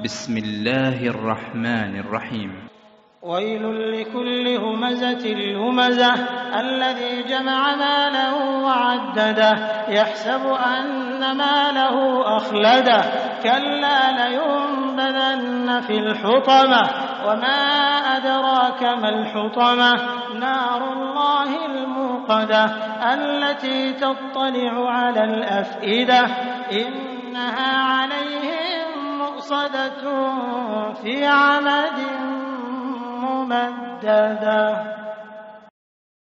بسم الله الرحمن الرحيم. ويل لكل همزة لمزة الذي جمع ماله وعدده يحسب أن ماله أخلده كلا لينبذن في الحطمة وما أدراك ما الحطمة نار الله الموقدة التي تطلع على الأفئدة إنها عليهم مؤصدة في عمد ممددة.